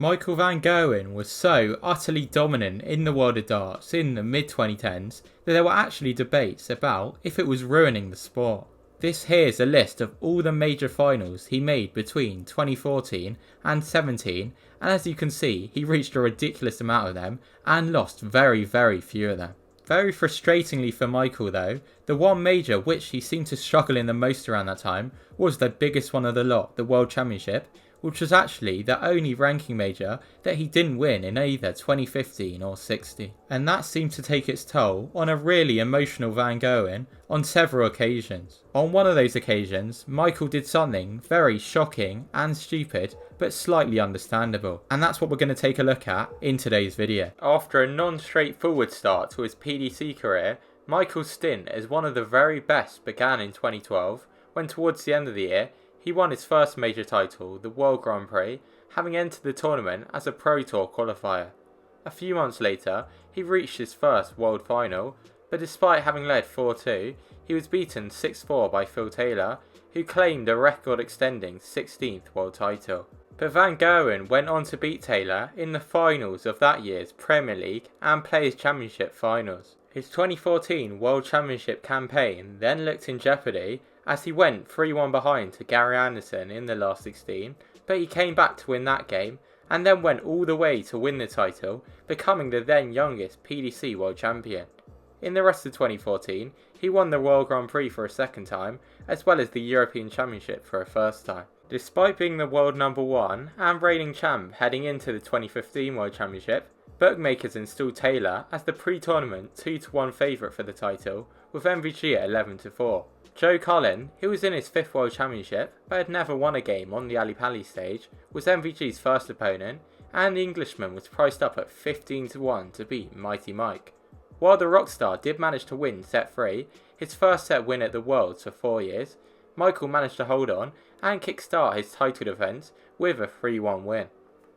Michael van Gerwen was so utterly dominant in the world of darts in the mid-2010s that there were actually debates about if it was ruining the sport. This here's a list of all the major finals he made between 2014 and 17, and as you can see, he reached a ridiculous amount of them and lost very few of them. Very frustratingly for Michael though, the one major which he seemed to struggle in the most around that time was the biggest one of the lot, the World Championship, which was actually the only ranking major that he didn't win in either 2015 or 16. And that seemed to take its toll on a really emotional Van Gerwen on several occasions. On one of those occasions, Michael did something very shocking and stupid, but slightly understandable. And that's what we're going to take a look at in today's video. After a non-straightforward start to his PDC career, Michael's stint as one of the very best began in 2012, when towards the end of the year, he won his first major title, the World Grand Prix, having entered the tournament as a Pro Tour qualifier. A few months later, he reached his first World Final, but despite having led 4-2, he was beaten 6-4 by Phil Taylor, who claimed a record-extending 16th world title. But Van Gerwen went on to beat Taylor in the finals of that year's Premier League and Players' Championship finals. His 2014 World Championship campaign then looked in jeopardy as he went 3-1 behind to Gary Anderson in the last 16, but he came back to win that game and then went all the way to win the title, becoming the then youngest PDC World Champion. In the rest of 2014, he won the World Grand Prix for a second time, as well as the European Championship for a first time. Despite being the world number 1 and reigning champ heading into the 2015 World Championship, bookmakers installed Taylor as the pre-tournament 2-1 favourite for the title, with MVG at 11-4. Joe Cullen, who was in his 5th World Championship but had never won a game on the Ali Pali stage, was MVG's first opponent, and the Englishman was priced up at 15-1 to beat Mighty Mike. While the Rockstar did manage to win set 3, his first set win at the Worlds for 4 years, Michael managed to hold on and kickstart his title defence with a 3-1 win.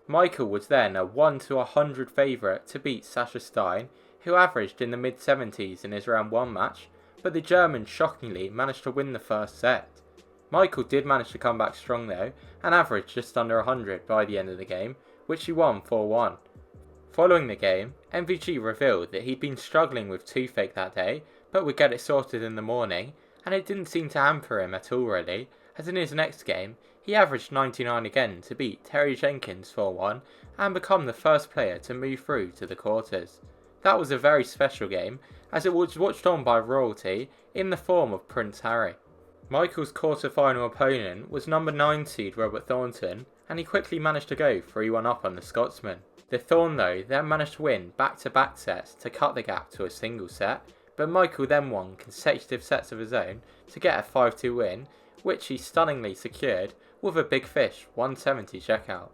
Michael was then a 1-100 favourite to beat Sasha Stein, who averaged in the mid-70s in his round 1 match, but the German shockingly managed to win the first set. Michael did manage to come back strong though, and averaged just under 100 by the end of the game, which he won 4-1. Following the game, MVG revealed that he'd been struggling with toothache that day, but would get it sorted in the morning, and it didn't seem to hamper him at all really, as in his next game, he averaged 99 again to beat Terry Jenkins 4-1, and become the first player to move through to the quarters. That was a very special game, as it was watched on by royalty in the form of Prince Harry. Michael's quarter-final opponent was number 9 seed Robert Thornton, and he quickly managed to go 3-1 up on the Scotsman. The Thorn though then managed to win back-to-back sets to cut the gap to a single set, but Michael then won consecutive sets of his own to get a 5-2 win, which he stunningly secured with a Big Fish 170 checkout.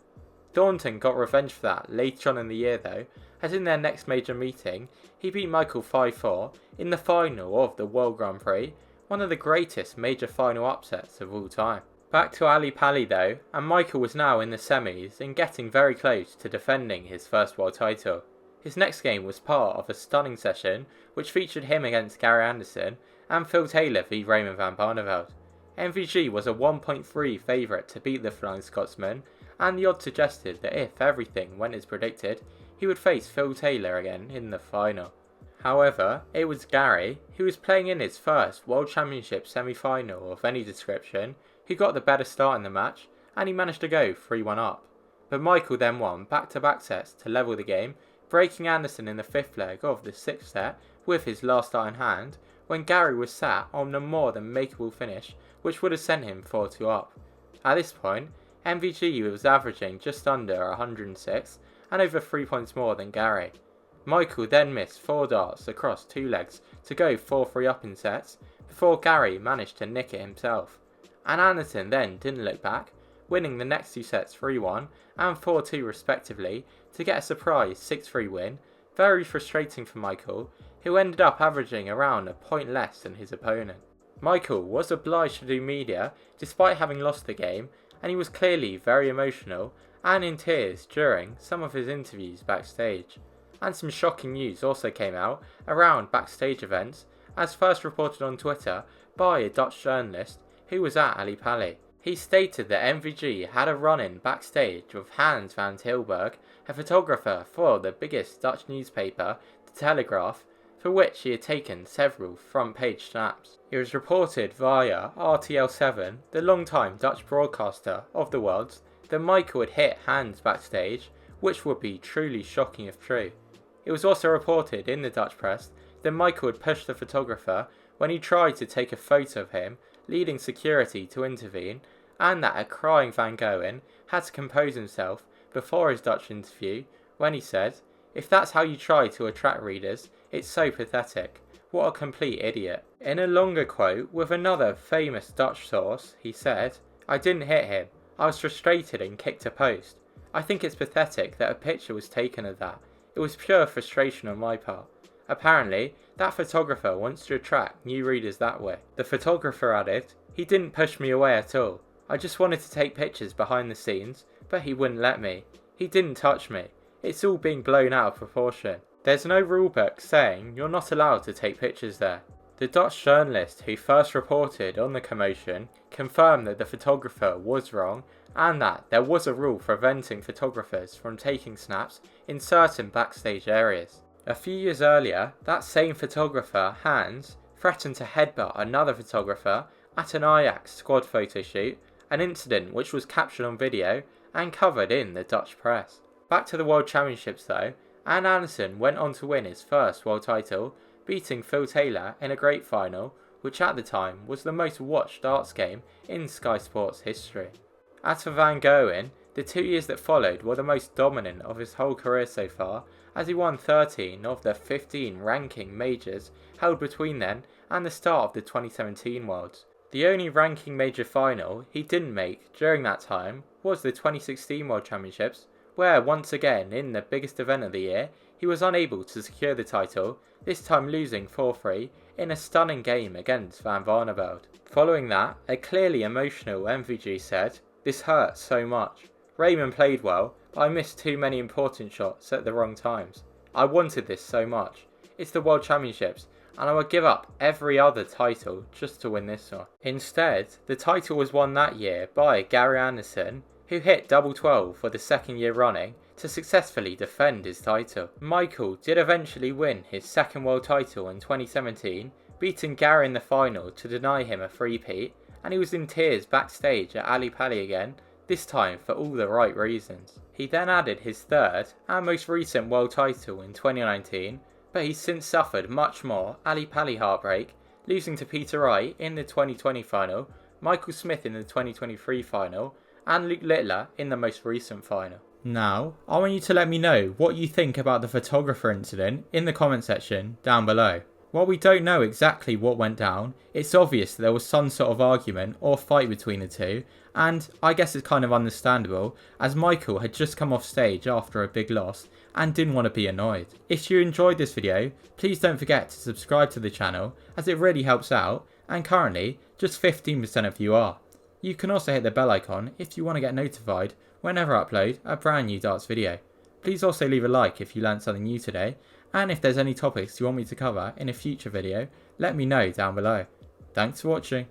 Thornton got revenge for that later on in the year though, as in their next major meeting, he beat Michael 5-4 in the final of the World Grand Prix, one of the greatest major final upsets of all time. Back to Ali Pali though, and Michael was now in the semis and getting very close to defending his first world title. His next game was part of a stunning session which featured him against Gary Anderson and Phil Taylor v Raymond van Barneveld. MVG was a 1.3 favourite to beat the Flying Scotsman, and the odds suggested that if everything went as predicted, he would face Phil Taylor again in the final. However, it was Gary, who was playing in his first World Championship semi-final of any description, who got the better start in the match, and he managed to go 3-1 up. But Michael then won back-to-back sets to level the game, breaking Anderson in the 5th leg of the 6th set with his last dart in hand, when Gary was sat on a more than makeable finish, which would have sent him 4-2 up. At this point, MVG was averaging just under 106 and over 3 points more than Gary. Michael then missed 4 darts across 2 legs to go 4-3 up in sets before Gary managed to nick it himself. And Anderson then didn't look back, winning the next 2 sets 3-1 and 4-2 respectively to get a surprise 6-3 win, very frustrating for Michael, who ended up averaging around a point less than his opponent. Michael was obliged to do media despite having lost the game, and he was clearly very emotional and in tears during some of his interviews backstage. And some shocking news also came out around backstage events, as first reported on Twitter by a Dutch journalist who was at Ali Pali. He stated that MVG had a run-in backstage with Hans van Tilburg, a photographer for the biggest Dutch newspaper, The Telegraph, for which he had taken several front-page snaps. It was reported via RTL7, the long-time Dutch broadcaster of the Worlds, that Michael had hit Hans backstage, which would be truly shocking if true. It was also reported in the Dutch press that Michael had pushed the photographer when he tried to take a photo of him, leading security to intervene, and that a crying Van Gerwen had to compose himself before his Dutch interview when he said, "If that's how you try to attract readers, it's so pathetic. What a complete idiot." In a longer quote with another famous Dutch source, he said, "I didn't hit him. I was frustrated and kicked a post. I think it's pathetic that a picture was taken of that. It was pure frustration on my part. Apparently, that photographer wants to attract new readers that way." The photographer added, "He didn't push me away at all. I just wanted to take pictures behind the scenes, but he wouldn't let me. He didn't touch me. It's all being blown out of proportion. There's no rulebook saying you're not allowed to take pictures there." The Dutch journalist who first reported on the commotion confirmed that the photographer was wrong and that there was a rule preventing photographers from taking snaps in certain backstage areas. A few years earlier, that same photographer, Hans, threatened to headbutt another photographer at an Ajax squad photo shoot, an incident which was captured on video and covered in the Dutch press. Back to the World Championships though, and Anderson went on to win his first world title, beating Phil Taylor in a great final, which at the time was the most watched darts game in Sky Sports history. As for Van Gerwen, the 2 years that followed were the most dominant of his whole career so far, as he won 13 of the 15 ranking majors held between then and the start of the 2017 Worlds. The only ranking major final he didn't make during that time was the 2016 World Championships, where once again in the biggest event of the year, he was unable to secure the title, this time losing 4-3 in a stunning game against Van Barneveld. Following that, a clearly emotional MVG said, "This hurts so much. Raymond played well, but I missed too many important shots at the wrong times. I wanted this so much. It's the World Championships, and I would give up every other title just to win this one." Instead, the title was won that year by Gary Anderson, who hit double 12 for the second year running to successfully defend his title. Michael did eventually win his second world title in 2017, beating Gary in the final to deny him a three-peat, and he was in tears backstage at Ali Pali again, this time for all the right reasons. He then added his third and most recent world title in 2019, but he's since suffered much more Ali Pali heartbreak, losing to Peter Wright in the 2020 final, Michael Smith in the 2023 final, and Luke Littler in the most recent final. Now, I want you to let me know what you think about the photographer incident in the comment section down below. While we don't know exactly what went down, it's obvious that there was some sort of argument or fight between the two, and I guess it's kind of understandable as Michael had just come off stage after a big loss and didn't want to be annoyed. If you enjoyed this video, please don't forget to subscribe to the channel as it really helps out, and currently just 15% of you are. You can also hit the bell icon if you want to get notified whenever I upload a brand new darts video. Please also leave a like if you learned something new today, and if there's any topics you want me to cover in a future video, let me know down below. Thanks for watching.